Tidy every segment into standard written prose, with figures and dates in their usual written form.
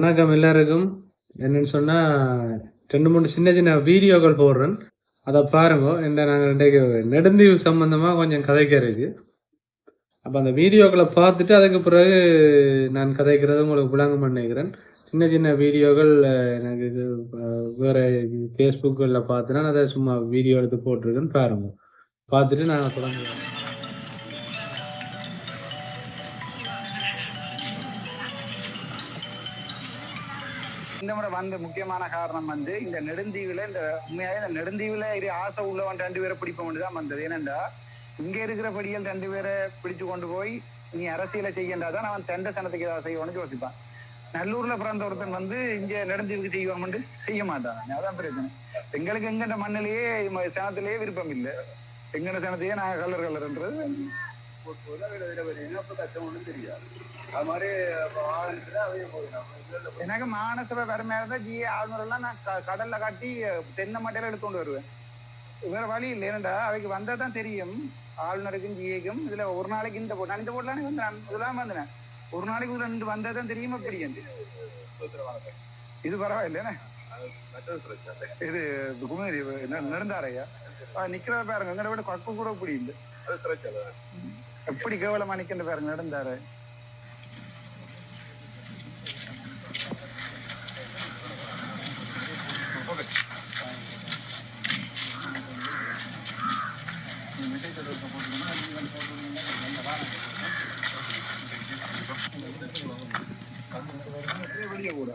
வணக்கம் எல்லாருக்கும். என்னன்னு சொன்னால் 2-3 சின்ன சின்ன வீடியோக்கள் போடுறேன், அதை பாருங்க. என்ன நாங்கள் இன்றைக்கு நெடுந்தீவு சம்பந்தமாக கொஞ்சம் கதைக்கிறதுக்கு. அப்போ அந்த வீடியோக்களை பார்த்துட்டு அதுக்கு பிறகு நான் கதைக்கிறது உங்களுக்கு விளங்கும் நினைக்கிறேன். சின்ன சின்ன வீடியோக்கள் எனக்கு இது வேறு ஃபேஸ்புக்கில் பார்த்துனா அதை சும்மா வீடியோ எடுத்து போட்டிருக்கேன்னு பாருங்க. பார்த்துட்டு நாங்கள் தொடங்குவோம். இந்த முறை வந்த முக்கியமான காரணம் வந்து இந்த நெடுந்தீவுல இந்த உண்மையாக இந்த நெடுந்தீவுல இது ஆசை உள்ளவன் 2 பேரை பிடிப்போம் தான் வந்தது. ஏனென்றா இங்க இருக்கிற படிகள் 2 பேரை பிடிச்சு கொண்டு போய் நீ அரசியலை செய்யண்டாதான் அவன் தெண்ட சனத்துக்கு ஏதாவது செய்வான்னு யோசிப்பான். நல்லூர்ல பிறந்த ஒருத்தன் வந்து இங்க நெடுந்தீவுக்கு செய்வான் செய்ய மாட்டான். அதான் பிரச்சனை. எங்களுக்கு எங்கண்ட மண்ணிலேயே சனத்திலேயே விருப்பம் இல்லை. எங்கண்ட சனத்தையே நாங்கள் கலர்ன்றது தெரியாது. அது மாதிரி எனக்கு மானசபை வறுமையா இருந்தா ஜி ஆளுநரெல்லாம் நான் கடல்ல காட்டி தென்னை மட்டையில எடுத்துட்டு வருவேன். வேற வழி இல்லை. ஏன்டா அவைக்கு வந்தாதான் தெரியும் ஆளுநருக்கும் ஜிஏக்கும். இதுல ஒரு நாளைக்கு இந்த போட்டு நான் இந்த போட்டலானே வந்தேன். இதெல்லாம் வந்தேன் ஒரு நாளைக்கு 2 வந்தாதான் தெரியும். அப்படி இது பரவாயில்ல. இது குமரி நெடுந்தாரையா நிக்கிறத பாருங்க. எங்களை விட கக்கு கூட இப்படி இல்லை. எப்படி கேவலமா நிக்கின்ற பாருங்க நெடுந்தாரை. வெளியே கூட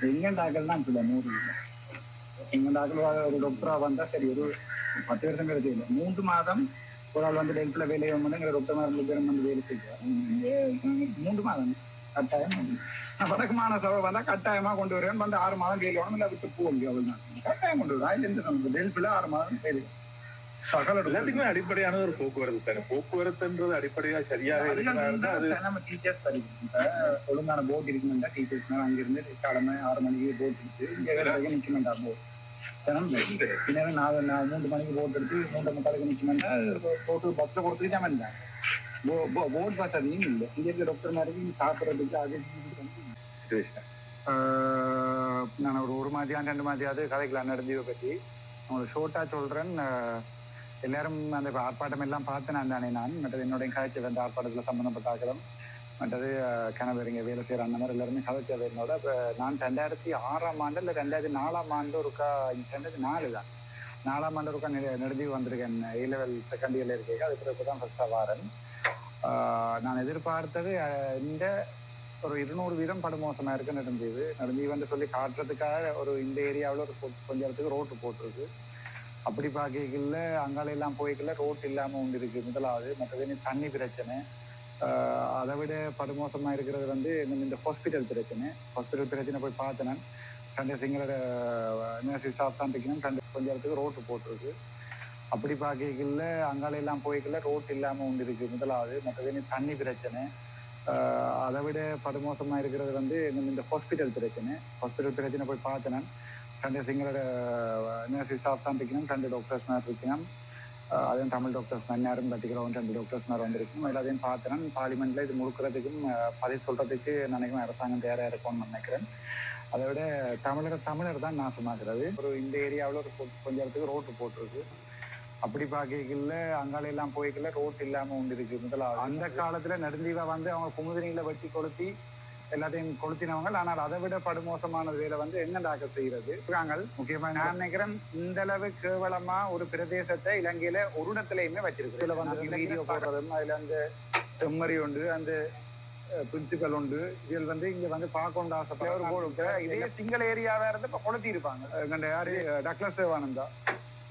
எங்கண்டாக்கள் தான் இப்ப 100 எங்கண்டாக்கள் ஒரு டாக்டரா வந்தா சரி ஒரு 10 வருஷம் கிடையாது இல்லை. 3 மாதம் ஒரு ஆள் வந்து டெல்ட்ல வேலையை வந்து டாக்டர் பேரும் வந்து வேலை செய்ய 3 மாதம் கட்டாயம். வடக்கு மாநசபை வந்தா கட்டாயமா கொண்டு வருவேன். வந்து 6 மாதம் வேலை வேணும். இல்லை விட்டு போக முடியும். அவள் தான் கட்டாயம் கொண்டு வருவேன். அதுல எந்த சமயம் டெல்ட்ல 6 மாதம் வேலை சகல எல்லாத்துக்குமே அடிப்படையான ஒரு போக்குவரத்து தானே. போக்குவரத்துன்றது அடிப்படையா சரியாக நம்ம டீச்சர்ஸ் படிக்கணும். ஒழுங்கான போட் இருக்குமெண்டா டீச்சர்ஸ் அங்கிருந்து கடமை 6 மணிக்கு போட் எடுத்து இங்க நிக்கணும்டா போட் சனம். பின்னாடி 3 மணிக்கு போட் எடுத்து 3:30 நிக்கணும்டா போட்டு பஸ்ல கொடுத்துட்டு ஜாமன் போட் பஸ் அதிகம் இல்லை. இங்க இருக்க டாக்டர் மாதிரி சாப்பிட்றதுக்கு அது நான் ஒரு மாதிரியான 2 மாதிரியாவது கதைக்கலாம் நடந்ததை பற்றி உங்களுக்கு ஷோர்ட்டா சொல்றேன். எல்லாரும் அந்த ஆர்ப்பாட்டம் எல்லாம் பார்த்தேன் தானே நான். மற்றது என்னுடைய கதைச்ச அந்த ஆர்ப்பாட்டத்தில் சம்மந்தப்பட்ட ஆக்களும் மற்றது கணவர் இங்கே வேலை செய்கிற அந்த மாதிரி எல்லாருமே கதைச்ச என்னோட. இப்போ நான் 2006ஆம் ஆண்டு இல்லை 2004ஆம் ஆண்டு ஒருக்கா 2004 தான் 4ஆம் ஆண்டு ஒருக்கா நெடுந்தீவு வந்திருக்கேன். A-level செகண்ட் இயர்ல இருக்கேன். அது பிறகு தான் ஃபர்ஸ்டாக வாரன். நான் எதிர்பார்த்தது இந்த ஒரு 200 வீதம் படுமோசமாக இருக்கு நெடுந்தீவு. நெடுந்தீவு வந்து சொல்லி காட்டுறதுக்காக ஒரு இந்த ஏரியாவில் ஒரு கொஞ்சம் இடத்துக்கு ரோட்டு போட்டிருக்கு. அப்படி பார்க்கல அங்கால எல்லாம் போய்க்கல ரோட் இல்லாமல் ஒன்று இருக்கு முதலாவது. மற்றது தண்ணி பிரச்சனை. அதை விட படுமோசமாக இருக்கிறது வந்து இந்த ஹாஸ்பிட்டல் பிரச்சனை. ஹாஸ்பிட்டல் பிரச்சனை போய் பார்த்தேன். 2 சிங்களோட நர்சிங் ஸ்டாஃப் தான் இருக்கணும். 2 கொஞ்சம் இடத்துக்கு ரோட்டு போட்டிருக்கு. அப்படி பார்க்கல அங்கால எல்லாம் போய்க்கல ரோட் இல்லாமல் ஒன்று இருக்கு முதலாவது. மற்றது தண்ணி பிரச்சனை. அதை விட படுமோசமாக இருக்கிறது வந்து இந்த ஹாஸ்பிட்டல் பிரச்சனை. ஹாஸ்பிட்டல் பிரச்சனை போய் பார்த்தேன். 2 சிங்களோட நர்சிங் ஸ்டாஃப் தான் இருக்கணும். 2 டாக்டர்ஸ் மாதிரி இருக்கணும். அதையும் தமிழ் டாக்டர்ஸ் நேரம் கட்டிக்கிறோம். 2 டாக்டர்ஸ் மாதிரி வந்திருக்கணும். எல்லாத்தையும் பார்த்தேன். பார்லிமெண்ட்ல இது முழுக்கிறதுக்கும் பதில் சொல்றதுக்கு நினைக்கும் அரசாங்கம் தயாராக இருக்கும்னு நினைக்கிறேன். அதை விட தமிழர் தான் நாசமாக்குறது. ஒரு இந்த ஏரியாவில் ஒரு கொஞ்சம் இடத்துக்கு ரோட்டு போட்டிருக்கு. அப்படி பார்க்கல அங்கால எல்லாம் போய்க்கல ரோட் இல்லாமல் ஒன்று இருக்கு முதலாவது. அந்த காலத்துல நெடுந்தீவா வந்து அவங்க குமுதினிகளை வெட்டி கொளுத்தி எல்லாத்தையும் கொளுத்தினவங்க. ஆனால் அதை விட படுமோசமான வேலை வந்து என்ன டாக்டர் செய்யறது நாங்கள் முக்கியமாக நான் நினைக்கிறேன். இந்த அளவு கேவலமா ஒரு பிரதேசத்தை இலங்கையில ஒரு இடத்துலயுமே வச்சிருக்கு. இதுல வந்து வீடியோ போடுறதும் அதுல அந்த செம்மறி உண்டு, அந்த பிரின்சிபல் உண்டு. இதில் வந்து இங்க வந்து பார்க்கொண்டு ஆசைப்பட ஒரு போடு இதே சிங்கள ஏரியாவே இருந்து இப்ப கொளுத்தி இருப்பாங்க. எங்கண்ட யாரு டக்ளஸ் தேவானந்தா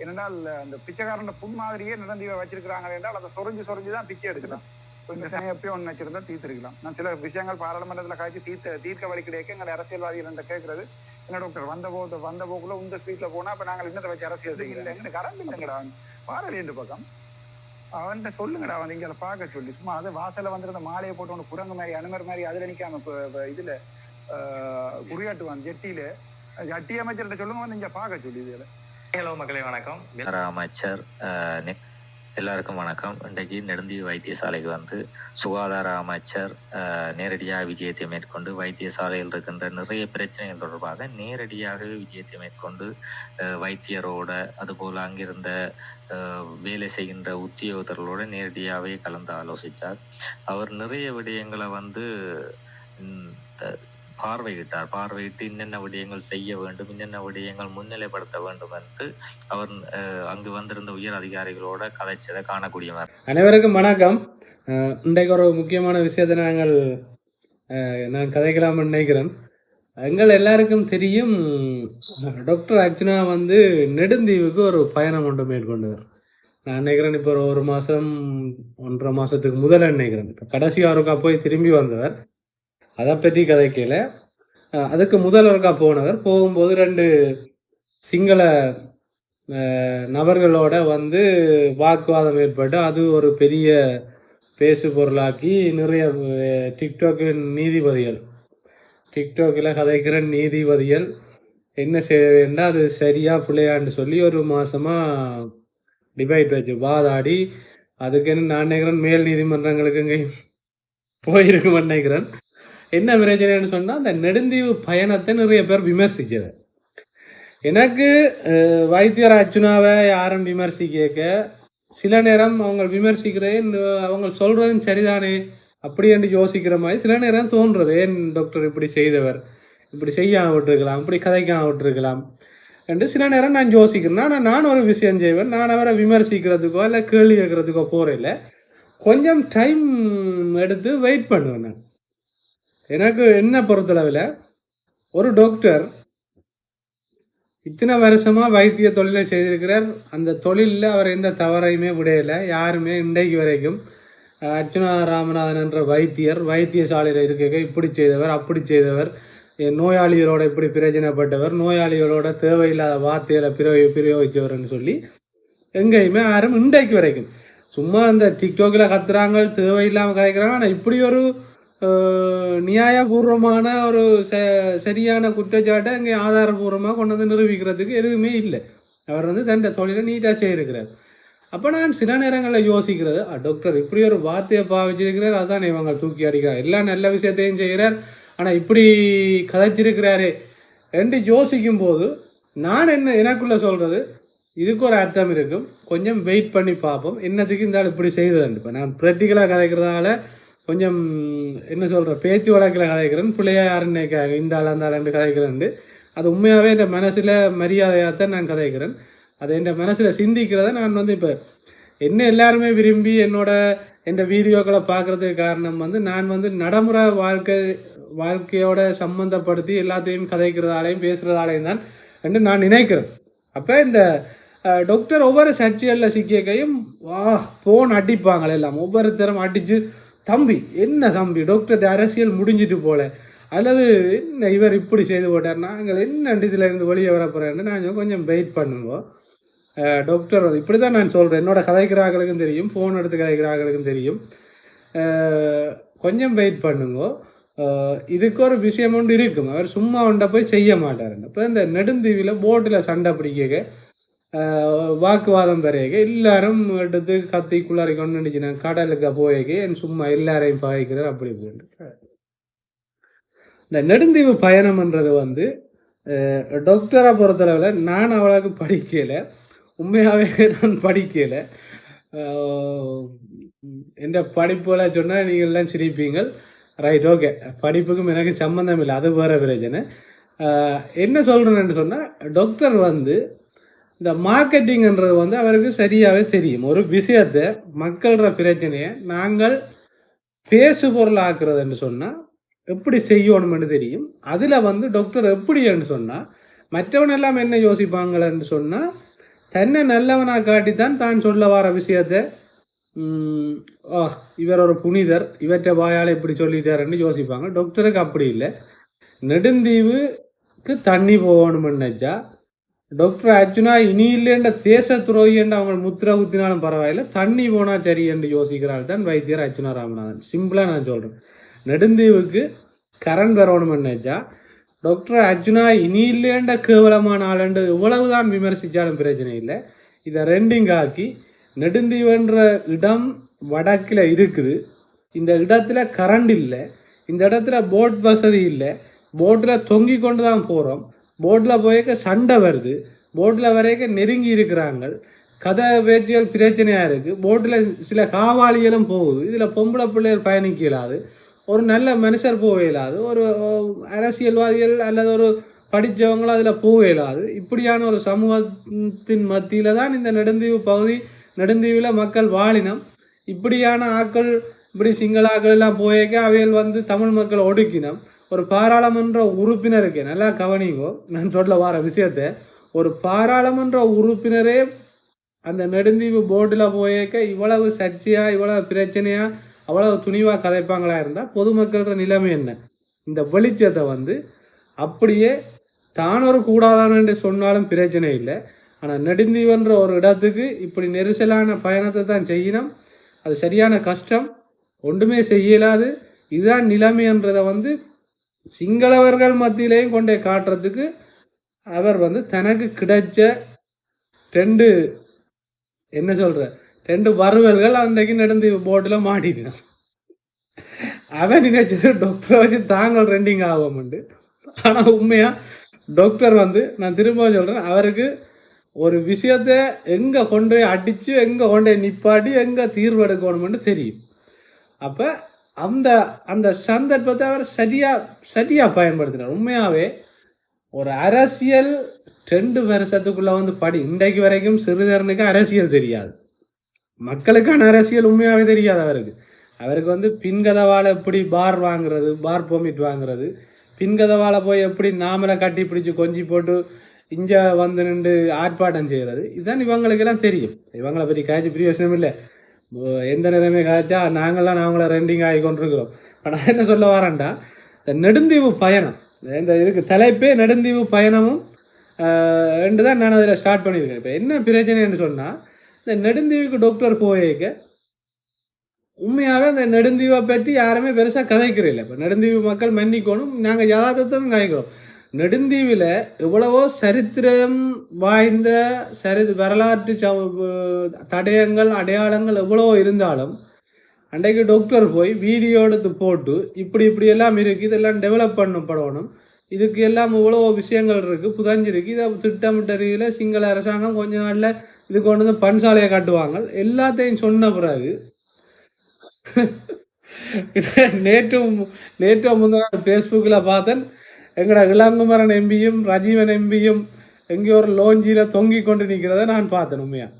என்னென்னால் அந்த பிச்சைக்காரன் புண் மாதிரியே நெடுந்தீவை வச்சிருக்கிறாங்க என்றால் அதை சொரிஞ்சுதான் பிச்சை எடுக்கலாம். இந்த சமயம் எப்பயும் ஒன்று வச்சிருந்தா தீர்த்திருக்கலாம். நான் சில விஷயங்கள் பாராளுமன்றத்தில் காய்ச்சி தீர்க்க வழி கிடைக்க எங்களை அரசியல்வாதிகள் என்ற கேட்கறது என்ன டாக்டர் வந்த போக்குள்ள இந்த ஸ்பீட்ல போனா அப்ப நாங்கள் இன்னத்தை வச்சு அரசியல் செய்யல. எங்க கரண்ட் இல்லைங்கடா பாரடி இந்த பக்கம் அவன்கிட்ட சொல்லுங்கடா வந்து இங்கே பார்க்க சொல்லி. சும்மா அதை வாசல வந்துருந்த மாலையை போட்டு ஒன்று குரங்கு மாதிரி அனுமர் மாதிரி அதில் நிற்காம இதுல குறியாட்டுவான் ஜெட்டியில ஜட்டி அமைச்சர்கிட்ட சொல்லுங்க வந்து இங்க பார்க்க சொல்லி. இதுல ஹலோ மக்களே வணக்கம். அமைச்சர் எல்லாருக்கும் வணக்கம். இன்றைக்கு நெடுந்தீவு வைத்தியசாலைக்கு வந்து சுகாதார அமைச்சர் நேரடியாக விஜயத்தை மேற்கொண்டு வைத்தியசாலையில் இருக்கின்ற நிறைய பிரச்சனைகள் தொடர்பாக நேரடியாகவே விஜயத்தை மேற்கொண்டு வைத்தியரோட அதுபோல் அங்கிருந்த வேலை செய்கின்ற உத்தியோகத்தர்களோடு நேரடியாகவே கலந்து ஆலோசித்தார். அவர் நிறைய விடயங்களை வந்து பார்வையிட்டு என்னென்ன விடயங்கள் செய்ய வேண்டும், என்னென்ன விடயங்கள் முன்னிலைப்படுத்த வேண்டும் என்று அவர் அங்கு வந்திருந்த உயர் அதிகாரிகளோட கதைச்சதை காணக்கூடியவர். அனைவருக்கும் வணக்கம். இன்றைக்கு ஒரு முக்கியமான விஷயத்தை நான் கதைக்கலாம்னு நினைக்கிறேன். எங்கள் எல்லாருக்கும் தெரியும், டாக்டர் அர்ச்சனா வந்து நெடுந்தீவுக்கு ஒரு பயணம் ஒன்று மேற்கொண்டவர். நான் நினைக்கிறேன் இப்போ ஒரு மாதம் 1.5 மாதத்துக்கு முதல்ல நினைக்கிறேன். இப்போ கடைசி ஒருக்கா போய் திரும்பி வந்தவர். அதை பற்றி கதைக்கல. அதுக்கு முதல் ஒருக்கா போனவர். போகும்போது 2 சிங்கள நபர்களோட வந்து வாக்குவாதம் ஏற்பட்டு அது ஒரு பெரிய பேசு பொருளாக்கி நிறைய டிக்டாக்கில் கதைக்கிற நீதிபதிகள் என்ன செய்ய அது சரியா பிள்ளையான்னு சொல்லி ஒரு மாதமாக டிபேட் வச்சு வாதாடி அதுக்குன்னு நான் நினைக்கிறேன் மேல் நீதிமன்றங்களுக்கு எங்கேயும் போயிருக்குமென்னு நினைக்கிறேன். என்ன பிரச்சனைன்னு சொன்னால், அந்த நெடுந்தீவு பயணத்தை நிறைய பேர் விமர்சிக்கிறது. எனக்கு வைத்தியர் அர்ச்சுனாவை யாரும் விமர்சிக்க சில நேரம் அவங்க விமர்சிக்கிறேன், அவங்க சொல்றதும் சரிதானே அப்படி என்று யோசிக்கிற மாதிரி சில நேரம் தோன்றது. ஏன் டாக்டர் இப்படி செய்தவர், இப்படி செய்யாம விட்டுருக்கலாம், இப்படி கதைக்காம விட்டுருக்கலாம் என்று சில நேரம் நான் யோசிக்கிறேன். ஆனால் நான் ஒரு விஷயம் செய்வேன், நான் அவரை விமர்சிக்கிறதுக்கோ இல்லை கேள்வி கேட்கறதுக்கோ போகிறேன், கொஞ்சம் டைம் எடுத்து வெயிட் பண்ணுவேன். நான் எனக்கு என்ன பொறுத்தளவில் ஒரு டாக்டர் இத்தனை வருஷமாக வைத்திய தொழிலை செய்திருக்கிறார். அந்த தொழிலில் அவர் எந்த தவறையுமே விடையலை. யாருமே இன்றைக்கு வரைக்கும் அர்ச்சுனா ராமநாதன் என்ற வைத்தியசாலையில் இருக்க இப்படி செய்தவர் அப்படி செய்தவர், நோயாளிகளோட இப்படி பிரயோஜனப்பட்டவர், நோயாளிகளோட தேவையில்லாத வார்த்தைகளை பிரயோகித்தவர்னு சொல்லி எங்கேயுமே யாரும் இன்றைக்கு வரைக்கும் சும்மா அந்த டிக்டாக்கில் கத்துறாங்க, தேவையில்லாமல் கதைக்கிறாங்க. ஆனால் இப்படி ஒரு நியாயபூர்வமான ஒரு சரியான குற்றச்சாட்டை இங்கே ஆதாரபூர்வமாக கொண்டு வந்து நிரூபிக்கிறதுக்கு எதுவுமே இல்லை. அவர் வந்து தன் தொழிலை நீட்டாக செய்திருக்கிறார். அப்போ நான் சில நேரங்களில் யோசிக்கிறது, டாக்டர் இப்படி ஒரு வார்த்தையை பாவிச்சிருக்கிறார், அதுதான் இவங்க தூக்கி அடிக்கிறார், எல்லா நல்ல விஷயத்தையும் செய்கிறார், ஆனால் இப்படி கதைச்சிருக்கிறாரே என்று யோசிக்கும் போது நான் எனக்குள்ளே சொல்கிறது, இதுக்கு ஒரு அர்த்தம் இருக்கும், கொஞ்சம் வெயிட் பண்ணி பார்ப்போம் என்னத்துக்கு இருந்தாலும் இப்படி செய்ததுண்டு. இப்போ நான் ப்ராக்டிக்கலாக கதைக்கிறதால கொஞ்சம் என்ன சொல்கிற பேச்சு வழக்கில் கதைக்கிறேன், பிள்ளையா யாருன்னு நினைக்காங்க, இந்த ஆள் அந்த ஆள் கதைக்கிறேன். அது உண்மையாகவே என் மனசில் மரியாதையாகத்தான் நான் கதைக்கிறேன். அதை என் மனசில் சிந்திக்கிறத நான் வந்து இப்போ என்ன எல்லாருமே விரும்பி என் வீடியோக்களை பார்க்குறதுக்கு காரணம் வந்து நான் வந்து நடைமுறை வாழ்க்கையோட சம்மந்தப்படுத்தி எல்லாத்தையும் கதைக்கிறதாலையும் பேசுகிறதாலையும் தான் என்று நான் நினைக்கிறேன். அப்போ இந்த டாக்டர் ஒவ்வொரு சர்ச்சைகளில் சிக்கியக்கையும் போன் அடிப்பாங்களே எல்லாம், ஒவ்வொருத்தரும் அடித்து தம்பி என்ன தம்பி டாக்டர் அரசியல் முடிஞ்சிட்டு போல, அல்லது என்ன இவர் இப்படி செய்து போட்டார், நாங்கள் என்ன இதில் இருந்து வெளியே வரப்போகிறேன்னு நாங்கள் கொஞ்சம் வெயிட் பண்ணுவோம். டாக்டர் இப்படி தான் நான் சொல்கிறேன், என்னோட கதைக்கிறார்களுக்கும் தெரியும், ஃபோன் எடுத்து கதைக்கிறார்களுக்கும் தெரியும், கொஞ்சம் வெயிட் பண்ணுங்க. இதுக்கு ஒரு விஷயம் ஒன்று இருக்கும், அவர் சும்மா ஒன்றை போய் செய்ய மாட்டார். இப்போ இந்த நெடுந்தீவில் போட்டில் சண்டை பிடிக்க வாக்குவாதம் பெறையக எல்லாரும் எடுத்து கத்திக்குள்ளாரி கொண்டு நினைச்சு கடலுக்கு போயக்க என் சும்மா எல்லாரையும் பாய்க்கிறார். அப்படி இந்த நெடுந்தீவு பயணம்ன்றது வந்து டாக்டரை பொறுத்தளவில் நான் அவளுக்கு படிக்கலை, உண்மையாகவே நான் படிக்கலை. என்ற படிப்புகளை சொன்னால் நீங்கள் எல்லாம் சிரிப்பீங்க, ரைட் ஓகே, படிப்புக்கும் எனக்கு சம்மந்தம் இல்லை, அது வேறு பிரச்சனை. என்ன சொல்கிறேன்னு சொன்னால், டாக்டர் வந்து இந்த மார்க்கெட்டிங்ன்றது வந்து அவருக்கு சரியாகவே தெரியும். ஒரு விஷயத்தை மக்களோட பிரச்சனையை நாங்கள் பேசு பொருள் ஆக்குறதுன்னு சொன்னால் எப்படி செய்யணும்னு தெரியும். அதில் வந்து டாக்டர் எப்படின்னு சொன்னால், மற்றவனெல்லாம் என்ன யோசிப்பாங்களன்னு சொன்னால், தன்னை நல்லவனாக காட்டித்தான் தான் சொல்ல வர விஷயத்தை இவர் ஒரு புனிதர், இவற்றை வாயால் இப்படி சொல்லிட்டாருன்னு யோசிப்பாங்க. டாக்டருக்கு அப்படி இல்லை. நெடுந்தீவுக்கு தண்ணி போகணும்னு நினச்சா டாக்டர் அர்ச்சுனா இனி இல்லைன்ற தேச துரோகி என்று அவங்க முத்திரை குத்தினாலும் பரவாயில்ல, தண்ணி போனால் சரி என்று யோசிக்கிறாள் தான் வைத்தியர் அர்ச்சுனா ராமநாதன். சிம்பிளாக நான் சொல்கிறேன், நெடுந்தீவுக்கு கரண்ட் வரணும்னு நினச்சா டாக்டர் அர்ச்சுனா இனி இல்லைன்ற கேவலமான ஆளுண்டு எவ்வளவுதான் விமர்சித்தாலும் பிரச்சனை இல்லை. இதை ரெண்டிங் ஆக்கி நெடுந்தீவுன்ற இடம் வடக்கில் இருக்குது. இந்த இடத்துல கரண்ட் இல்லை, இந்த இடத்துல போட் வசதி இல்லை, போட்டில் தொங்கி கொண்டு தான் போகிறோம். போட்டில் போய்க்க சண்டை வருது, போட்டில் வரைக்க நெருங்கி இருக்கிறாங்க, கதை பேச்சுகள் பிரச்சனையாக இருக்குது, போட்டில் சில காவாளிகளும் போகுது. இதில் பொம்பளை பிள்ளைகள் பயணிக்க இயலாது, ஒரு நல்ல மனுஷர் போக இயலாது, ஒரு அரசியல்வாதிகள் அல்லது ஒரு படித்தவங்களும் அதில் போக இயலாது. இப்படியான ஒரு சமூகத்தின் மத்தியில் தான் இந்த நெடுந்தீவு பகுதி, நெடுந்தீவில் மக்கள் வாழினம். இப்படியான ஆக்கள், இப்படி சிங்கள ஆக்கள் எல்லாம் போயிருக்க அவைகள் வந்து தமிழ் மக்களை ஒடுக்கினோம். ஒரு பாராளுமன்ற உறுப்பினருக்கு, நல்லா கவனிங்கோ நான் சொல்ல வர விஷயத்த, ஒரு பாராளுமன்ற உறுப்பினரே அந்த நெடுந்தீவு போர்டில் போயிருக்க இவ்வளவு சர்ச்சையாக, இவ்வளவு பிரச்சனையாக, அவ்வளவு துணிவாக கதைப்பாங்களா இருந்தால் பொதுமக்களோட நிலைமை என்ன? இந்த வெளிச்சத்தை வந்து அப்படியே தானொரு கூடாதானு சொன்னாலும் பிரச்சனை இல்லை. ஆனால் நெடுந்தீவுன்ற ஒரு இடத்துக்கு இப்படி நெரிசலான பயணத்தை தான் செய்யணும். அது சரியான கஷ்டம், ஒன்றுமே செய்யலாது. இதுதான் நிலைமைன்றதை வந்து சிங்களவர்கள் மத்தியிலையும் கொண்டே காட்டுறதுக்கு அவர் வந்து தனக்கு கிடைச்ச ரெண்டு வறுவல்கள் அன்றைக்கு நெடுந்தீவு போர்டில் மாட்டினான். அவன் நினைச்சது டாக்டரை வச்சு தாங்கள் ரெண்டிங் ஆகும்ண்டு. ஆனால் உண்மையாக டாக்டர் வந்து, நான் திரும்ப சொல்கிறேன், அவருக்கு ஒரு விஷயத்த எங்கே கொண்டு போய் அடித்து, எங்கே கொண்டு போய் நிப்பாட்டி, எங்கே தீர்வு எடுக்கணும்னு தெரியும். அப்போ அந்த சந்தர்ப்பத்தை அவர் சரியாக பயன்படுத்தினார். உண்மையாகவே ஒரு அரசியல் 2 வருஷத்துக்குள்ளே வந்து இன்றைக்கு வரைக்கும் சிறுதரனுக்கு அரசியல் தெரியாது, மக்களுக்கான அரசியல் உண்மையாகவே தெரியாது அவருக்கு வந்து பின்கதவால் எப்படி பார் வாங்குறது, பார் பெர்மிட் வாங்குறது, பின்கதவால் போய் எப்படி நாமளை கட்டி பிடிச்சி கொஞ்சி போட்டு இங்கே வந்து நின்று ஆர்ப்பாட்டம் செய்கிறது, இதுதான் இவங்களுக்கெல்லாம் தெரியும். இவங்களை பற்றி காய்ச்சி பிரயோசனம் இல்லை. எந்த நேரமே காய்ச்சா நாங்களாம் அவங்கள ரெண்டிங் ஆகி கொண்டிருக்கிறோம். ஆனால் என்ன சொல்ல வரேன்டா, இந்த நெடுந்தீவு பயணம், இந்த இதுக்கு தலைப்பே நெடுந்தீவு பயணமும் ரெண்டு தான் நான் அதில் ஸ்டார்ட் பண்ணியிருக்கேன். இப்போ என்ன பிரச்சனைன்னு சொன்னால், இந்த நெடுந்தீவுக்கு டாக்டர் போயிருக்க உண்மையாகவே அந்த நெடுந்தீவை பற்றி யாருமே பெருசாக கதைக்கிறதில்லை. இப்போ நெடுந்தீவு மக்கள் மன்னிக்கணும், நாங்கள் யதார்த்தத்தை தான் கதைக்கிறோம். நெடுந்தீவில் எவ்வளவோ சரித்திரம் வாய்ந்த வரலாற்று தடயங்கள், அடையாளங்கள் எவ்வளவோ இருந்தாலும் அன்றைக்கு டாக்டர் போய் வீடியோ எடுத்து போட்டு இப்படி எல்லாம் இருக்குது, இதெல்லாம் டெவலப் பண்ணப்படணும், இதுக்கு எல்லாம் இவ்வளோ விஷயங்கள் இருக்குது, புதஞ்சிருக்கு, இதை திட்டமிட்ட ரீதியில் சிங்கள அரசாங்கம் கொஞ்ச நாளில் இது கொண்டு வந்து பன்சாலையை காட்டுவாங்க. எல்லாத்தையும் சொன்ன பிறகு நேற்று முந்தின நாள் ஃபேஸ்புக்கில் பார்த்தேன், எங்களோட இளங்குமரன் எம்பியும் ரஜீவன் எம்பியும் எங்கேயோ ஒரு லோஞ்சியில் தொங்கி கொண்டு நிற்கிறத நான் பார்த்தேன். உண்மையாக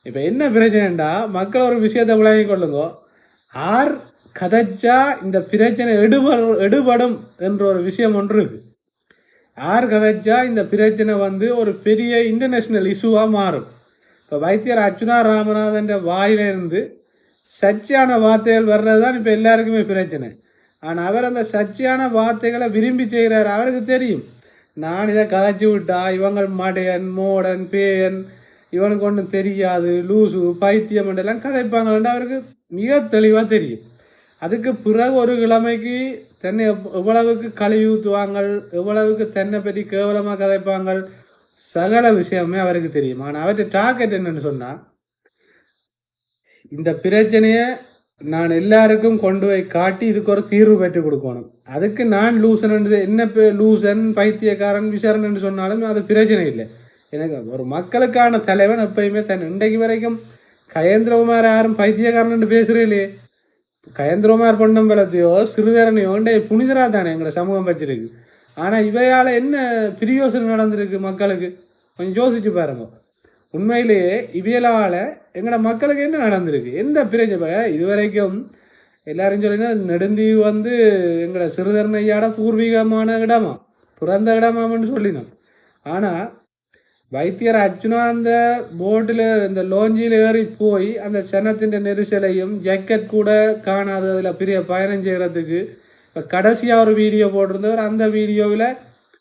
இப்போ என்ன பிரச்சனைண்டா, மக்கள் ஒரு விஷயத்தை விளங்கி கொள்ளுங்க, ஆர் கதைச்சா இந்த பிரச்சனை எடுபடும் என்ற ஒரு விஷயம் ஒன்று இருக்கு. யார் கதைச்சா இந்த பிரச்சனை வந்து ஒரு பெரிய இன்டர்நேஷ்னல் இஷ்யூவாக மாறும். இப்போ வைத்தியர் அர்ச்சுனா ராமநாதன் வாயிலிருந்து சர்ச்சையான வார்த்தைகள் வர்றது தான் இப்போ எல்லாருக்குமே பிரச்சனை. ஆனால் அவர் அந்த சர்ச்சையான வார்த்தைகளை விரும்பி செய்கிறார். அவருக்கு தெரியும், நான் இதை கதைச்சி விட்டா இவங்கள் மடையன், மோடன், பேயன், இவனுக்கு ஒன்றும் தெரியாது, லூசு, பைத்தியம் எல்லாம் கதைப்பாங்கன்னு அவருக்கு மிக தெளிவாக தெரியும். அதுக்கு பிறகு ஒரு கிழமைக்கு தென்னை எவ்வளவுக்கு கழுவி ஊற்றுவாங்க, எவ்வளவுக்கு தென்னை பற்றி கேவலமாக கதைப்பாங்க, சகல விஷயமே அவருக்கு தெரியும். ஆனால் அவர்கிட்ட டார்கெட் என்னன்னு சொன்னால், இந்த பிரச்சனையை நான் எல்லாருக்கும் கொண்டு போய் காட்டி இதுக்கு ஒரு தீர்வு பெற்று கொடுக்கணும். அதுக்கு நான் லூசன் என்ன லூசன், பைத்தியக்காரன், விசாரன் சொன்னாலும் அது பிரச்சனை இல்லை. எனக்கு ஒரு மக்களுக்கான தலைவன் எப்பயுமே இன்றைக்கு வரைக்கும் கயேந்திரகுமார் யாரும் பைத்தியக்காரன் பேசுகிறீங்களே, கயேந்திரகுமார் பொன்னம்பலத்தையோ சிறுதரனையோ புனிதராக தானே எங்களை சமூகம் வச்சிருக்கு. ஆனால் இவையால் என்ன பிரியோசனம் நடந்திருக்கு மக்களுக்கு கொஞ்சம் யோசிச்சு பாருங்க. உண்மையிலேயே இவையலால் எங்களோட மக்களுக்கு என்ன நடந்திருக்கு, எந்த பிரச்சனை? இதுவரைக்கும் எல்லாரும் சொல்லினா நெடுந்தீவு வந்து எங்களோட சிறுதரன் ஐயாட பூர்வீகமான இடமா, பிறந்த இடமாமன்னு சொல்லினோம். ஆனால் வைத்தியர் அர்ச்சுனா அந்த போட்டில் இந்த லோஞ்சியில் ஏறி போய் அந்த சனத்தின் நெரிசலையும் ஜக்கெட் கூட காணாது அதில் பெரிய பயணம் செய்கிறதுக்கு இப்போ கடைசியாக ஒரு வீடியோ போட்டிருந்தவர். அந்த வீடியோவில்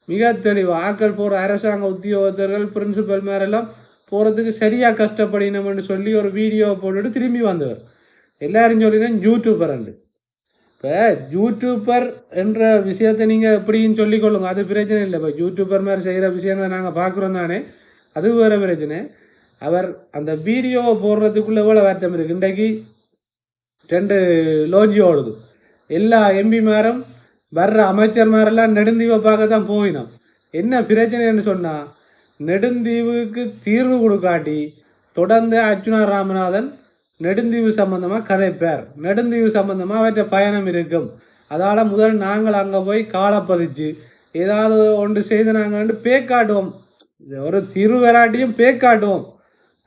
மிக தெளிவாக ஆக்கள் போகிற அரசாங்க உத்தியோகத்தர்கள், பிரின்சிபல் மேரெல்லாம் போகிறதுக்கு சரியாக கஷ்டப்படினோம்னு சொல்லி ஒரு வீடியோவை போட்டுட்டு திரும்பி வந்தவர். எல்லாரும் சொல்லினா யூடியூபர் அண்டு. இப்போ யூடியூபர் என்ற விஷயத்தை நீங்கள் எப்படின்னு சொல்லிக்கொள்ளுங்க, அது பிரச்சனை இல்லை. இப்போ யூடியூபர் மாதிரி செய்கிற விஷயங்களை நாங்கள் பார்க்குறோம் தானே, அது வேறு பிரச்சனை. அவர் அந்த வீடியோவை போடுறதுக்குள்ள எவ்வளோ வருத்தம் இருக்கு. இன்றைக்கு 2 லோஞ்சி ஓடுது. எல்லா எம்பிமாரும் வர்ற அமைச்சர்மாரெல்லாம் நெடுந்தீவை பார்க்க தான் போயினோம். என்ன பிரச்சனைன்னு சொன்னால் நெடுந்தீவுக்கு தீர்வு கொடுக்காட்டி தொடர்ந்து அர்ச்சுனா ராமநாதன் நெடுந்தீவு சம்பந்தமாக கதைப்பார். நெடுந்தீவு சம்பந்தமாக அவற்றை பயணம் இருக்கும். அதால் முதல் நாங்கள் அங்கே போய் காலப்பதிச்சு ஏதாவது ஒன்று செய்து நாங்கள் பேக்காட்டுவோம். ஒரு தீர்வு வராட்டியும் பேக்காட்டுவோம்.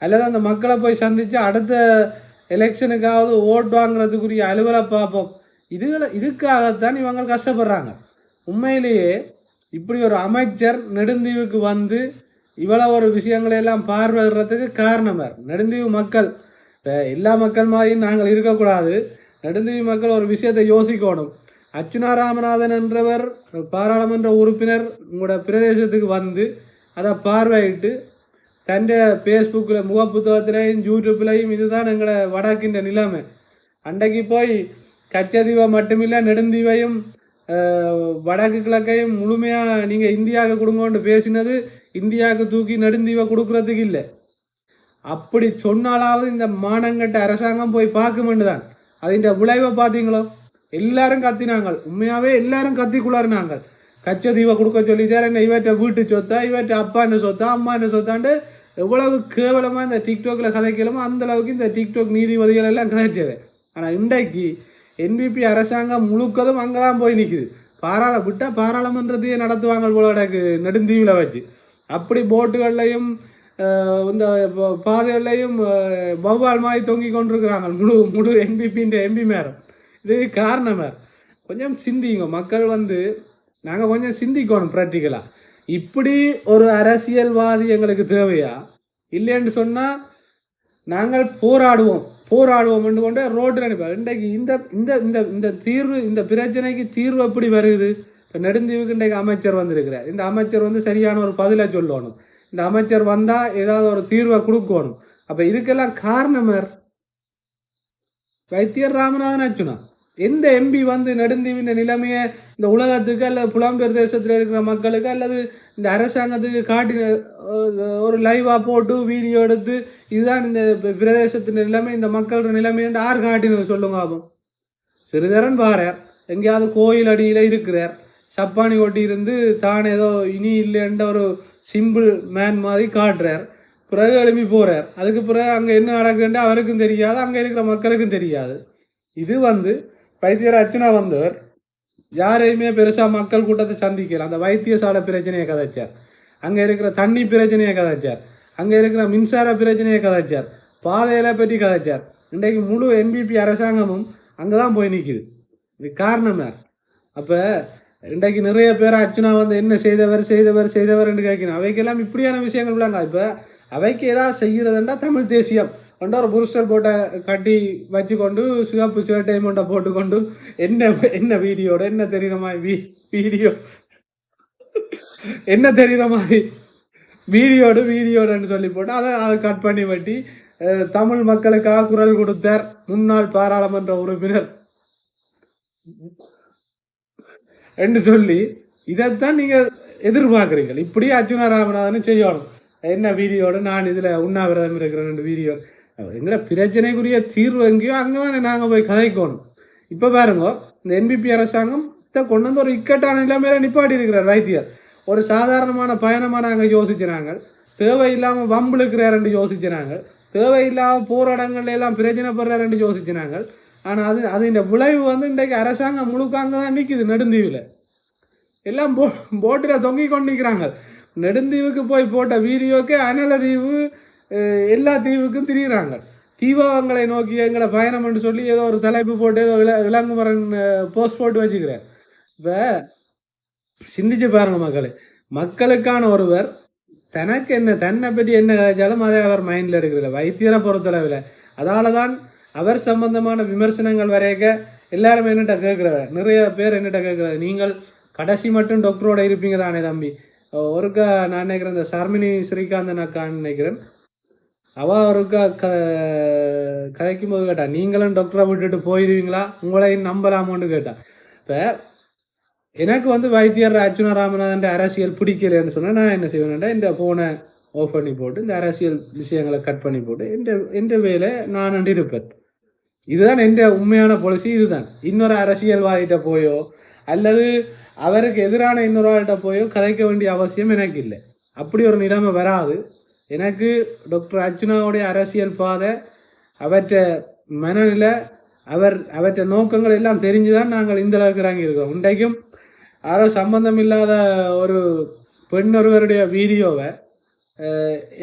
அல்லது அந்த மக்களை போய் சந்தித்து அடுத்த எலெக்ஷனுக்காவது ஓட்டு வாங்குறதுக்குரிய அலுவலை பார்ப்போம். இதுக்காகத்தான் இவங்க கஷ்டப்படுறாங்க. உண்மையிலேயே இப்படி ஒரு அமைச்சர் நெடுந்தீவுக்கு வந்து இவ்வளோ ஒரு விஷயங்களையெல்லாம் பார்வையிடுறதுக்கு காரணம் நெடுந்தீவு மக்கள். எல்லா மக்கள் மாதிரியும் நாங்கள் இருக்கக்கூடாது. நெடுந்தீவு மக்கள் ஒரு விஷயத்தை யோசிக்கணும். அர்ச்சுனா ராமநாதன் என்றவர் பாராளுமன்ற உறுப்பினர் உங்களோட பிரதேசத்துக்கு வந்து அதை பார்வையிட்டு தன் ஃபேஸ்புக்கில் முகப்புத்தகத்திலையும் யூடியூப்லையும் இதுதான் எங்களை வடக்கின்ற நிலைமை. அன்றைக்கு போய் கச்சதீவை மட்டுமில்லை நெடுந்தீவையும் வடக்கு கிழக்கையும் முழுமையாக நீங்கள் இந்தியாவுக்கு கொடுங்கோன்னு பேசினது இந்தியாவுக்கு தூக்கி நெடுந்தீவை கொடுக்குறதுக்கு இல்லை. அப்படி சொன்னாலாவது இந்த மானங்கட்ட அரசாங்கம் போய் பார்க்குமெண்டு தான். அதிൻ്റെ விளைவை பார்த்தீங்களோ? எல்லாரும் கத்தினாங்க. உண்மையாகவே எல்லாரும் கத்திக்குள்ளாருனாங்க. கச்சதீவை கொடுக்க சொல்லிட்டார். என்ன இவற்றை வீட்டு சொத்தா, இவற்றை அப்பா என்ன சொத்தா, அம்மா என்ன சொத்தாண்டு எவ்வளவு கேவலமாக இந்த டிக்டாக்ல கதைக்கலாமோ அந்த அளவுக்கு இந்த டிக்டாக் நீதிபதிகள் எல்லாம் கதைச்சது. ஆனால் இன்றைக்கு என்பிபி அரசாங்கம் முழுக்கதும் அங்கே தான் போய் நிற்குது. விட்டால் பாராளுமன்றத்தையே நடத்துவாங்க போல எனக்கு நெடுந்தீவில் வச்சு. அப்படி போட்டுகள்லையும் இந்த பாதைகள்லையும் வௌவால் மாதிரி தொங்கி கொண்டிருக்கிறாங்க முழு என்பிபின்ற எம்பி மேரம். இது காரணம் கொஞ்சம் சிந்திங்க மக்கள். நாங்கள் கொஞ்சம் சிந்திக்கணும் ப்ராக்டிக்கலாக. இப்படி ஒரு அரசியல்வாதி எங்களுக்கு தேவையா? இல்லைன்னு சொன்னால் நாங்கள் போராடுவோம் கொண்டு ரோட்டில் அனுப்ப. இன்றைக்கு இந்த இந்த இந்த இந்த தீர்வு, இந்த பிரச்சனைக்கு தீர்வு எப்படி வருது? இப்போ நெடுந்தீவுக்கு இன்றைக்கு அமைச்சர் வந்திருக்கிறார். இந்த அமைச்சர் சரியான ஒரு பதிலை சொல்லணும். இந்த அமைச்சர் வந்தால் ஏதாவது ஒரு தீர்வை கொடுக்கணும். அப்போ இதுக்கெல்லாம் காரணம் வைத்தியர் ராமநாதன் அர்ச்சுனா. எந்த எம்பி நெடுந்தீவின் நிலைமையை இந்த உலகத்துக்கு அல்லது புலம்பெயர் தேசத்தில் இருக்கிற மக்களுக்கு அல்லது இந்த அரசாங்கத்துக்கு காட்டின ஒரு லைவாக போட்டு வீடியோ எடுத்து இதுதான் இந்த பிரதேசத்தின் நிலைமை, இந்த மக்களோட நிலைமை என்று யார் காட்டினது சொல்லுங்க? ஆகும் சிறிதரன் பாரார், எங்கேயாவது கோயில் அடியில் இருக்கிறார், சப்பானி கொட்டி இருந்து தான் ஏதோ இனி இல்லைன்ற ஒரு சிம்பிள் மேன் மாதிரி காட்டுறார். பிறகு எழுப்பி போகிறார். அதுக்கு பிறகு அங்கே என்ன நடக்குதுன்னு அவருக்கும் தெரியாது, அங்கே இருக்கிற மக்களுக்கும் தெரியாது. இது வைத்தியர் அர்ச்சுனா வந்தவர் யாரையுமே பெருசாக மக்கள் கூட்டத்தை சந்திக்கல. அந்த வைத்தியசாலை பிரச்சனையை கதைச்சார், அங்கே இருக்கிற தண்ணி பிரச்சனையை கதைச்சார், அங்கே இருக்கிற மின்சார பிரச்சனையை கதைச்சார், பாதையில பற்றி கதைச்சார். இன்றைக்கு முழு என்பிபி அரசாங்கமும் அங்கே தான் போய் நிற்குது. இது காரணம் அப்போ இன்றைக்கு நிறைய பேர் அர்ச்சுனா என்ன செய்தவர் என்று கேட்கணும். அவைக்கெல்லாம் இப்படியான விஷயங்கள் உள்ளாங்க. இப்போ அவைக்கு ஏதாவது செய்கிறதுண்டா தமிழ் தேசியம் கொண்டு ஒரு புருஸ்டர் போட்டை கட்டி வச்சு கொண்டு சிவப்பு சேட்டையும் கொண்ட போட்டுக்கொண்டு என்ன வீடியோட என்ன தெரிகிற மாதிரி வீடியோ என்ன தெரிகிற மாதிரி வீடியோடுன்னு சொல்லி போட்டு அதை கட் பண்ணி வட்டி தமிழ் மக்களுக்காக குரல் கொடுத்தார் முன்னாள் பாராளுமன்ற உறுப்பினர் என்று சொல்லி இதைத்தான் நீங்கள் எதிர்பார்க்குறீங்க. இப்படி அர்ச்சுனா ராமநாதன் செய்யணும். என்ன வீடியோடு நான் இதில் உண்ணாவிரதம் இருக்கிறேன் வீடியோ. எங்களை பிரச்சனைக்குரிய தீர்வு எங்கேயோ அங்கே தானே நாங்கள் போய் கதைக்கணும். இப்போ பாருங்க, இந்த என்பிபி அரசாங்கம் கொண்டு ஒரு இக்கட்டான நிலைமையில நிப்பாட்டி இருக்கிறார் வைத்தியர். ஒரு சாதாரணமான பயணமாக நாங்கள் யோசிச்சுனாங்க, தேவையில்லாமல் வம்பிழுக்கிறாருன்னு யோசிச்சுனாங்க, தேவையில்லாமல் போராட்டங்கள்ல எல்லாம் பிரச்சனைப்படுறாருன்னு யோசிச்சுனாங்க. ஆனால் அது விளைவு இன்றைக்கு அரசாங்கம் முழுக்க அங்கே தான் நிற்குது. நெடுந்தீவில் எல்லாம் போட்டில் தொங்கி கொண்டு நிற்கிறாங்க. நெடுந்தீவுக்கு போய் போட்ட வீடியோக்கு அனலதீவு எல்லா தீவுக்கும் திரிகிறாங்க. தீபங்களை நோக்கி எங்களை பயணம் என்று சொல்லி ஏதோ ஒரு தலைப்பு போட்டு ஏதோ இளங்குமரன் போஸ்ட் போட்டு வச்சுக்கிறார். இப்போ சிந்திச்சு பாருங்க மக்களே, மக்களுக்கான ஒருவர் தனக்கு தன்னை பற்றி என்ன கதைச்சாலும் அதை அவர் மைண்டில் எடுக்கிறதில்ல வைத்தியரை பொறுத்தளவில். அதால தான் அவர் சம்பந்தமான விமர்சனங்கள் வரைக்க எல்லாரும் என்னட்ட கேட்குறாரு. நிறைய பேர் என்னட்ட கேட்குறாரு, நீங்கள் கடைசி மட்டும் டாக்டரோட இருப்பீங்க தானே தம்பி? ஒருக்கா நான் நினைக்கிறேன் இந்த சர்மினி ஸ்ரீகாந்தன் அக்கான்னு நினைக்கிறேன், அவள் ஒருக்கா கதைக்கும் போது கேட்டா, நீங்களும் டாக்டரை விட்டுட்டு போயிடுவீங்களா, உங்களையும் நம்பலாமோன்னு கேட்டா. இப்போ எனக்கு வைத்தியர் அர்ச்சுனா ராமநாதன் அரசியல் பிடிக்கலன்னு சொன்னால் நான் என்ன செய்வேன்டா, இந்த போன ஆஃப் பண்ணி போட்டு இந்த அரசியல் விஷயங்களை கட் பண்ணி போட்டு எந்த வேலை நான் இருப்பேன். இதுதான் எந்த உண்மையான பாலிசி. இதுதான். இன்னொரு அரசியல்வாதிகிட்ட போயோ அல்லது அவருக்கு எதிரான இன்னொரு ஆள்கிட்ட போயோ கதைக்க வேண்டிய அவசியம் எனக்கு இல்லை. அப்படி ஒரு நிலைமை வராது. எனக்கு டாக்டர் அர்ச்சுனாவுடைய அரசியல் பாதை, அவற்றை மனநிலை, அவற்றை நோக்கங்கள் எல்லாம் தெரிஞ்சுதான் நாங்கள் இந்த அளவுக்கு இறங்கியிருக்கோம். இன்றைக்கும் யாரோ சம்பந்தம் இல்லாத ஒரு பெண் ஒருவருடைய வீடியோவை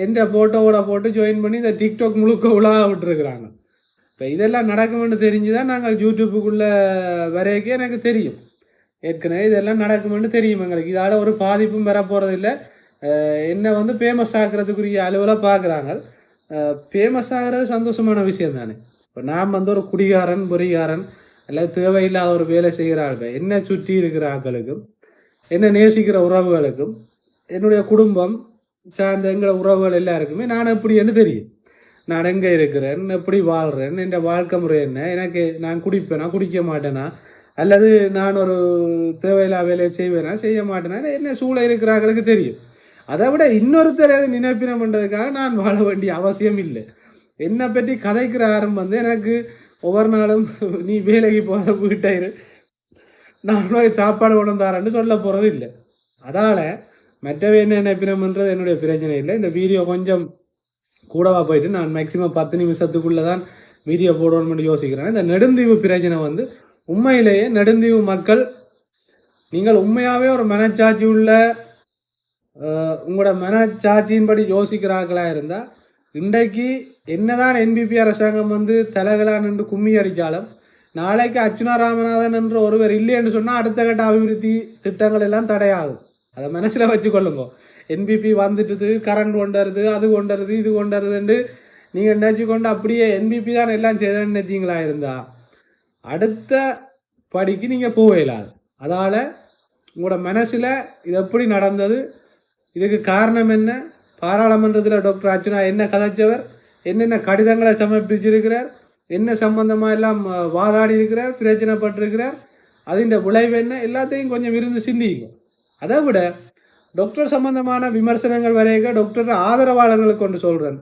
எந்த ஃபோட்டோவோட போட்டு ஜாயின் பண்ணி இந்த டிக்டாக் முழுக்க உலாக விட்டுருக்குறாங்க. இப்போ இதெல்லாம் நடக்குமென்னு தெரிஞ்சு தான் நாங்கள் யூடியூப்புக்குள்ளே வரைக்கே எனக்கு தெரியும். ஏற்கனவே இதெல்லாம் நடக்குமென்னு தெரியும் எங்களுக்கு. இதால் ஒரு பாதிப்பும் வர போகிறதில்லை. என்னை வந்து ஃபேமஸ் ஆகிறதுக்குரிய அளவில் பார்க்குறாங்க. ஃபேமஸ் ஆகிறது சந்தோஷமான விஷயம் தானே. இப்போ நான் வந்து ஒரு குடிகாரன், பொறிகாரன் அல்லது தேவையில்லாத ஒரு வேலை செய்கிற ஆட்கள், என்னை சுற்றி இருக்கிற ஆட்களுக்கும், என்னை நேசிக்கிற உறவுகளுக்கும், என்னுடைய குடும்பம் சார்ந்த எங்களை உறவுகள் எல்லாருக்குமே நான் எப்படி என்று தெரியும். நான் எங்கே இருக்கிறேன், எப்படி வாழ்கிறேன், என் வாழ்க்கை முறை என்ன, எனக்கு நான் குடிப்பேனா குடிக்க மாட்டேனா, அல்லது நான் ஒரு தேவையில்லா வேலையை செய்வேனா செய்ய மாட்டேனா, என்ன சூழ இருக்கிறார்களுக்கு தெரியும். அதை விட இன்னொருத்தர் நினைப்பினம் பண்ணுறதுக்காக நான் வாழ வேண்டிய அவசியம் இல்லை. என்னை பற்றி கதைக்கிற யாரும் வந்து எனக்கு ஒவ்வொரு நாளும் நீ வேலைக்கு போகிற வீட்டாயிரு, நான் சாப்பாடு கொண்டு தரேன்னு சொல்ல போகிறது இல்லை. அதால் மற்றவை என்ன நினைப்பினம்ன்றது என்னுடைய பிரச்சனை இல்லை. இந்த வீடியோ கொஞ்சம் கூடவா போயிட்டு நான் மேக்சிமம் 10 நிமிஷத்துக்குள்ளே தான் வீடியோ போடணும்னு யோசிக்கிறேன். இந்த நெடுந்தீவு பிரச்சனை வந்து உண்மையிலேயே நெடுந்தீவு மக்கள், நீங்கள் உண்மையாகவே ஒரு மனச்சாட்சி உள்ள உங்களோட மனச்சாட்சியின்படி யோசிக்கிறார்களாக இருந்தால், இன்றைக்கு என்னதான் என்பிபி அரசாங்கம் வந்து தலைகளான் என்று கும்மி அடித்தாலும், நாளைக்கு அர்ச்சுனா ராமநாதன் என்ற ஒருவர் இல்லை என்று சொன்னால் அடுத்த கட்ட அபிவிருத்தி திட்டங்கள் எல்லாம் தடையாகும். அதை மனசில் வச்சுக்கொள்ளுங்க. என்பிபி வந்துட்டுது, கரண்ட் கொண்டுறது, அது கொண்டுறது, இது கொண்டுறதுன்னு நீங்கள் நினச்சி கொண்டு அப்படியே என்பிபி தான் எல்லாம் செய்தேன்னு நினச்சிங்களா இருந்தால் அடுத்த படிக்கு நீங்கள் போகலாது. அதால் உங்களோட மனசில் இது எப்படி நடந்தது, இதுக்கு காரணம் என்ன, பாராளுமன்றத்தில் டாக்டர் அர்ச்சுனா என்ன கதைச்சவர், என்னென்ன கடிதங்களை சமர்ப்பிச்சிருக்கிறார், என்ன சம்பந்தமாக எல்லாம் வாதாடி இருக்கிறார், பிரச்சனைப்பட்டிருக்கிறார், அதின் விளைவு என்ன, எல்லாத்தையும் கொஞ்சம் இருந்து சிந்திக்கும். அதை விட டாக்டர் சம்பந்தமான விமர்சனங்கள் வரைக டாக்டர் ஆதரவாளர்களுக்கு கொண்டு சொல்கிறேன்,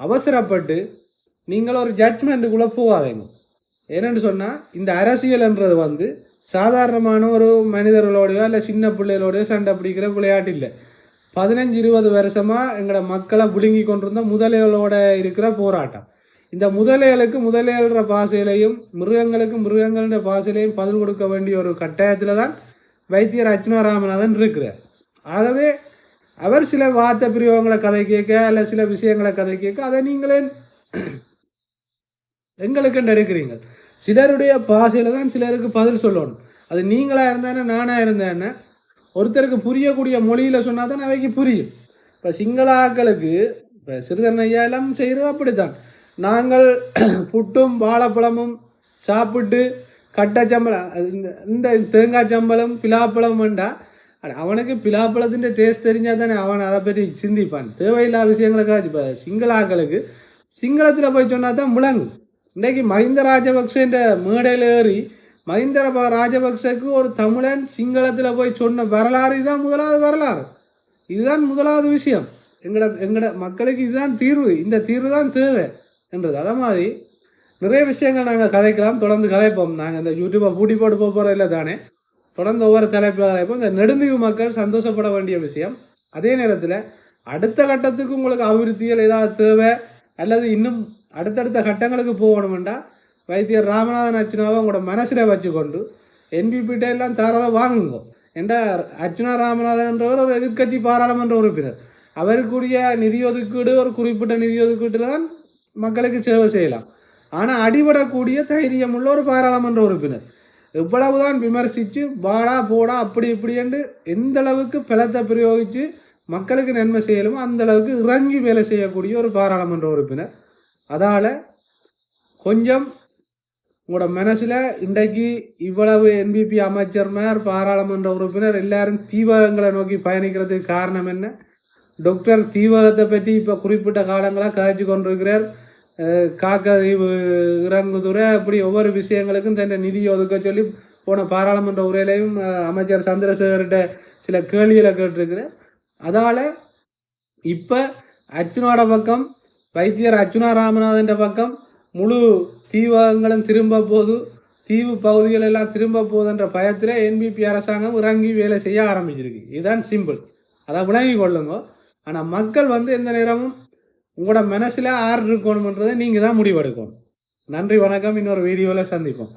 அவசரப்பட்டு நீங்கள் ஒரு ஜட்ஜ்மெண்ட்டுக்குள்ளே போகாதீங்க. ஏன்னு சொன்னால் இந்த அரசியல்ன்றது வந்து சாதாரணமான ஒரு மனிதர்களோடையோ இல்லை சின்ன பிள்ளைகளோடையோ சண்டை பிடிக்கிற விளையாட்டு இல்லை. 15-20 வருஷமாக எங்களோட மக்களை புழுங்கி கொண்டிருந்த முதலைகளோட இருக்கிற போராட்டம். இந்த முதலைகளுக்கு முதலைகள பாசையிலையும் மிருகங்களுக்கு மிருகங்கள பாசையிலையும் பதில் கொடுக்க வேண்டிய ஒரு கட்டாயத்தில் தான் வைத்தியர் அர்ச்சுனா ராமநாதன் இருக்கிறார். ஆகவே அவர் சில வார்த்தை பிரிவங்களை கதை கேட்க அல்ல சில விஷயங்களை கதை கேட்க அதை நீங்களே எங்களுக்கு எடுக்கிறீங்க. சிலருடைய பாசையில் தான் சிலருக்கு பதில் சொல்லணும். அது நீங்களாக இருந்தேன்னா நானாக இருந்தேன்னா ஒருத்தருக்கு புரியக்கூடிய மொழியில் சொன்னால் தான் அவைக்கு புரியும். இப்போ சிங்களாக்களுக்கு இப்போ சிறுதன்னையா எல்லாம் செய்கிறது அப்படித்தான். நாங்கள் புட்டும் வாழைப்பழமும் சாப்பிட்டு கட்டச்சம்பளம் இந்த தேங்காய் சம்பளம் பிலாப்பழம் வேண்டாம். அவனுக்கு பிலாப்பழத்தின் டேஸ்ட் தெரிஞ்சால் தானே அவன் அதை பற்றி சிந்திப்பான். தேவையில்லாத விஷயங்களுக்காக இப்போ சிங்களாக்களுக்கு சிங்களத்தில் போய் சொன்னால் தான் முழங்கு. இன்றைக்கு மஹிந்த ராஜபக்சேன்ற மேடையில் ஏறி மஹிந்த ராஜபக்சக்கு ஒரு தமிழன் சிங்களத்தில் போய் சொன்ன வரலாறு இதுதான் முதலாவது வரலாறு. இதுதான் முதலாவது விஷயம். எங்கட மக்களுக்கு இதுதான் தீர்வு, இந்த தீர்வு தான் தேவை என்றது. அதே மாதிரி நிறைய விஷயங்கள் நாங்கள் கதைக்கலாம், தொடர்ந்து கதைப்போம். நாங்கள் இந்த யூடியூப்பை பூட்டி போட்டு போகிற இல்லை தானே, தொடர்ந்து ஒவ்வொரு தலைப்பில் கதைப்போம். இந்த நெடுந்தீவு மக்கள் சந்தோஷப்பட வேண்டிய விஷயம். அதே நேரத்தில் அடுத்த கட்டத்துக்கு உங்களுக்கு அபிவிருத்திகள் ஏதாவது தேவை அல்லது இன்னும் அடுத்தடுத்த கட்டங்களுக்கு போகணுமெண்டா வைத்தியர் ராமநாதன் அர்ச்சுனாவை உங்களோட மனசில் வச்சுக்கொண்டு என்பிபிட்ட எல்லாம் தரதை வாங்குங்க. ஏண்டா அர்ச்சுனா ராமநாதன்றவர் ஒரு எதிர்கட்சி பாராளுமன்ற உறுப்பினர். அவருக்குரிய நிதி ஒதுக்கீடு ஒரு குறிப்பிட்ட நிதி ஒதுக்கீட்டில் தான் மக்களுக்கு சேவை செய்யலாம். ஆனால் அடிபடக்கூடிய தைரியம் உள்ள ஒரு பாராளுமன்ற உறுப்பினர் எவ்வளவுதான் விமர்சித்து வாடா போடா அப்படி இப்படி என்று எந்த அளவுக்கு பலத்தை பிரயோகித்து மக்களுக்கு நன்மை செய்யலுமோ அந்த அளவுக்கு இறங்கி வேலை செய்யக்கூடிய ஒரு பாராளுமன்ற உறுப்பினர். அதால் கொஞ்சம் உங்களோட மனசில் இன்றைக்கு இவ்வளவு என்பிபி அமைச்சர்மார் பாராளுமன்ற உறுப்பினர் எல்லாரும் தீவகங்களை நோக்கி பயணிக்கிறதுக்கு காரணம் என்ன? டாக்டர் தீவகத்தை பற்றி இப்போ குறிப்பிட்ட காலங்களாக கதைச்சு கொண்டிருக்கிறார். காக்கதீவு இறங்குதுறை அப்படி ஒவ்வொரு விஷயங்களுக்கும் தன்னை நிதி ஒதுக்க சொல்லி போன பாராளுமன்ற உரையிலையும் அமைச்சர் சந்திரசேகர்கிட்ட சில கேள்விகளை கேட்டிருக்கிறார். அதால் இப்போ அர்ச்சுனோட பக்கம் வைத்தியர் அர்ச்சுனா ராமநாதன் பக்கம் முழு தீவகங்களும் திரும்ப போது, தீவு பகுதிகள் எல்லாம் திரும்ப போகுதுன்ற பயத்தில் என்பிபி அரசாங்கம் இறங்கி வேலை செய்ய ஆரம்பிச்சிருக்கு. இதுதான் சிம்பிள், அதை விளங்கி கொள்ளுங்க. ஆனால் மக்கள் வந்து எந்த நேரமும் உங்களோட மனசில் ஆறு இருக்கணுன்றதை நீங்கள் தான் முடிவெடுக்கணும். நன்றி, வணக்கம். இன்னொரு வீடியோவில் சந்திப்போம்.